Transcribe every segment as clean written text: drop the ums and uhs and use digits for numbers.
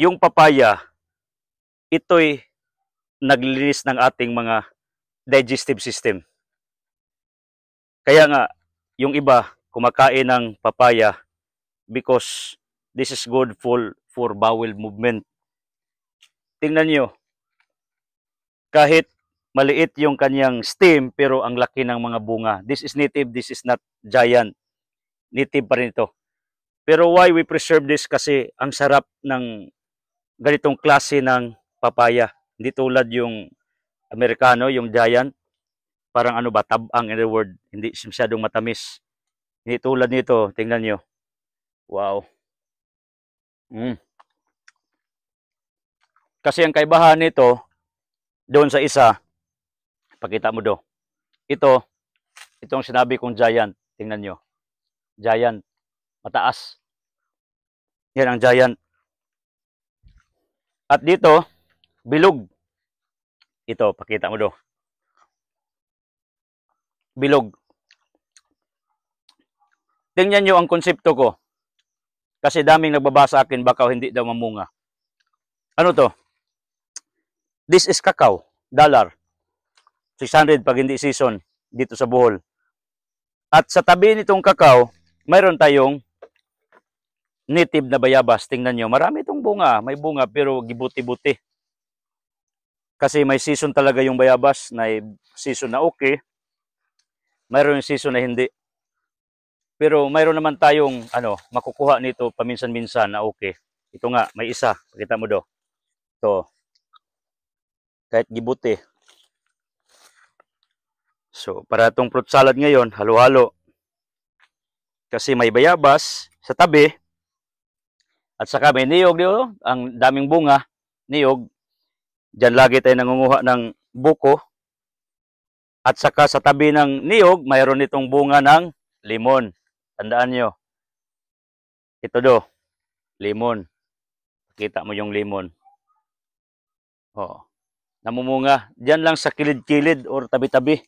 yung papaya, ito'y naglilinis ng ating mga digestive system. Kaya nga, yung iba kumakain ng papaya because this is good for bowel movement. Tingnan nyo, kahit maliit yung kanyang stem pero ang laki ng mga bunga. This is native, this is not giant. Native pa rin ito. Pero why we preserve this? Kasi ang sarap ng ganitong klase ng papaya. Hindi tulad yung Amerikano, yung giant. Parang ano ba, tabang in the word. Hindi masyadong matamis. Hindi tulad nito, tingnan nyo. Wow. Kasi ang kaibahan nito, doon sa isa, pakita mo do. Itong sinabi kong giant, tingnan nyo. Giant, mataas. Yan ang giant. At dito, bilog. Ito, pakita mo do. Bilog. Tingnan nyo ang konsepto ko. Kasi daming nagbabasa akin, baka hindi daw mamunga. Ano to? This is cacao, dollar. 600 pag hindi season dito sa Bohol. At sa tabi nitong cacao, mayroon tayong native na bayabas. Tingnan nyo, marami itong bunga. May bunga pero gibuti-buti. Kasi may season talaga yung bayabas. May season na okay. Mayroon yung season na hindi. Pero mayroon naman tayong makukuha nito paminsan-minsan na okay. Ito nga, may isa. Pakita mo do. Ito. Kahit gibuti. So, para itong fruit salad ngayon, halo-halo. Kasi may bayabas sa tabi. At saka may niyog dito. Ang daming bunga. Niyog. Diyan lagi tayo nangunguha ng buko. At saka sa tabi ng niyog, mayroon itong bunga ng limon. Tandaan nyo. Ito do. Limon. Kita mo yung limon. Oh. Namumunga. Diyan lang sa kilid-kilid or tabi-tabi.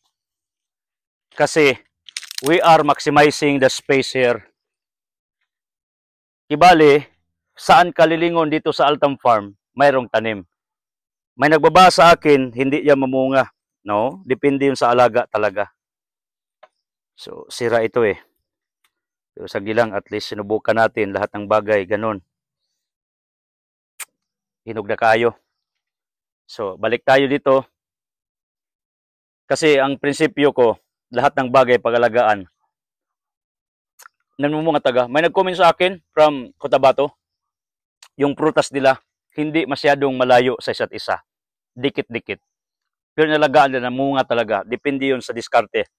Kasi we are maximizing the space here. Kibali, saan kalilingon dito sa Altam Farm, mayroong tanim. May nagbaba sa akin, hindi yan mamunga. No? Depende yun sa alaga talaga. So, sira ito eh. Pero sa gilang, at least sinubukan natin lahat ng bagay, ganun. Hinog na kayo. So, balik tayo dito. Kasi ang prinsipyo ko, lahat ng bagay pag-alagaan. Namumunga taga. May nag-comment sa akin from Cotabato. Yung prutas nila, hindi masyadong malayo sa isa't isa. Dikit-dikit. Pero nalagaan na namunga talaga. Depende yun sa diskarte.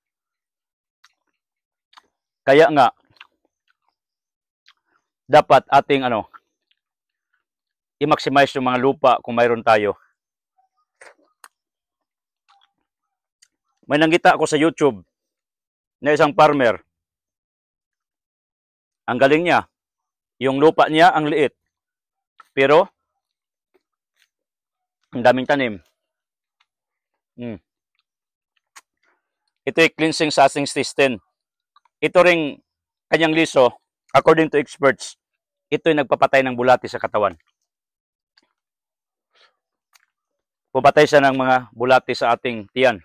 Kaya nga, dapat ating i-maximize yung mga lupa kung mayroon tayo. May nanggita ako sa YouTube na isang farmer. Ang galing niya. Yung lupa niya, ang liit. Pero, ang daming tanim. Ito ay cleansing sa ating system. Ito ring kanyang liso, according to experts, ito ay nagpapatay ng bulati sa katawan. Pupatay siya ng mga bulati sa ating tiyan.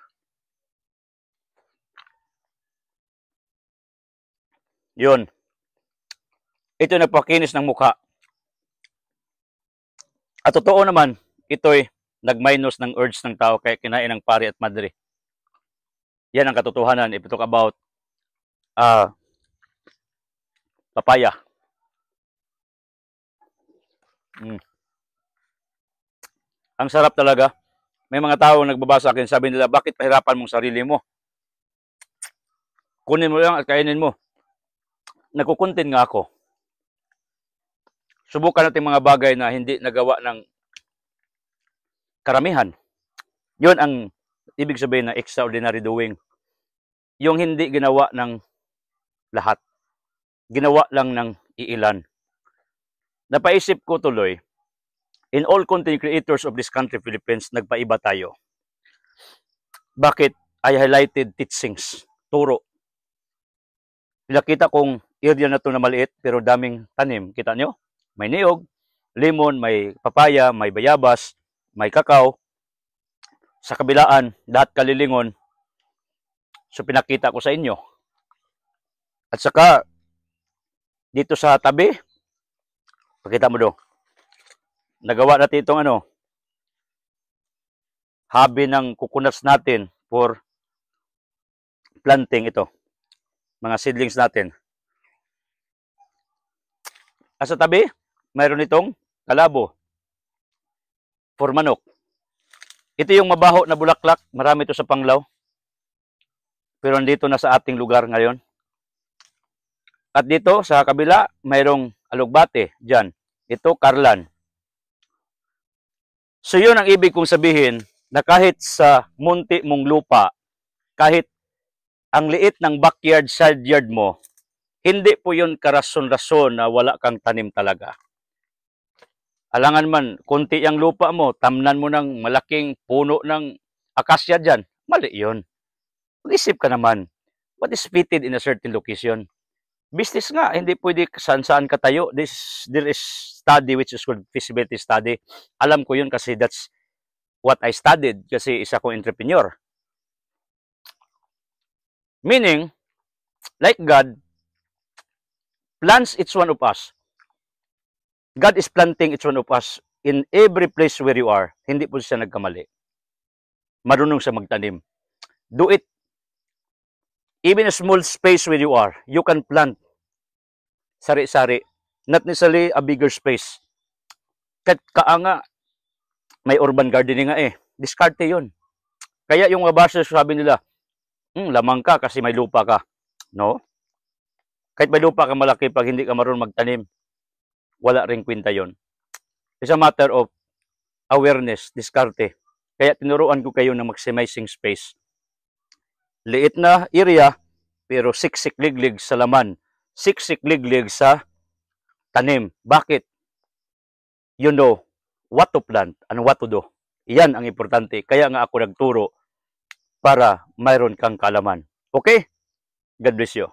Yun. Ito ay nagpakinis ng mukha. At totoo naman, ito ay nag-minus ng urge ng tao kaya kinain ng pari at madre. Yan ang katotohanan if we talk about papaya. Ang sarap talaga. May mga tao nagbabasa akin, sabi nila, bakit pahirapan mong sarili mo? Kunin mo lang at kainin mo. Nagkukuntin nga ako. Subukan natin mga bagay na hindi nagawa ng karamihan. Yun ang ibig sabihin ng extraordinary doing. Yung hindi ginawa ng lahat. Ginawa lang ng iilan. Napaisip ko tuloy, in all content creators of this country, Philippines, nagpaiba tayo. Bakit? I highlighted teachings, turo. Nakita kong area na ito na maliit, pero daming tanim. Kita nyo? May niyog, lemon, may papaya, may bayabas, may kakao. Sa kabilaan, lahat kalilingon. So pinakita ko sa inyo. At saka, dito sa tabi, pakita mo do. Nagawa natin itong habi ng coconuts natin for planting ito. Mga seedlings natin. At sa tabi, mayroon itong kalabo for manok. Ito yung mabaho na bulaklak. Marami ito sa Panglao. Pero nandito na sa ating lugar ngayon. At dito sa kabila, mayroong alugbate dyan. Ito, karlan. So yun ang ibig kong sabihin na kahit sa munti mong lupa, kahit ang liit ng backyard, side yard mo, hindi po yun karason-rason na wala kang tanim talaga. Alangan man, kunti ang lupa mo, tamnan mo ng malaking puno ng akasya dyan, mali yun. Mag-isip ka naman, what is fitted in a certain location? Business nga, hindi pwede saan-saan ka tayo. There is study which is called feasibility study. Alam ko yun kasi that's what I studied kasi isa kong entrepreneur. Meaning, like God, plants each one of us. God is planting each one of us in every place where you are. Hindi po siya nagkamali. Marunong siya magtanim. Do it. Even a small space where you are, you can plant sari-sari. Not necessarily a bigger space. Kahit kaanga, may urban gardening nga Diskarte yun. Kaya yung mga bashers sabi nila, lamang ka kasi may lupa ka. No? Kahit may lupa ka malaki, pag hindi ka marunong magtanim, wala ring kwenta yun. It's a matter of awareness, diskarte. Kaya tinuruan ko kayo ng maximizing space. Liit na area, pero siksik-liglig sa laman. Siksik-liglig sa tanim. Bakit? You know what to plant and what to do. Yan ang importante. Kaya nga ako nagturo para mayroon kang kaalaman. Okay? God bless you.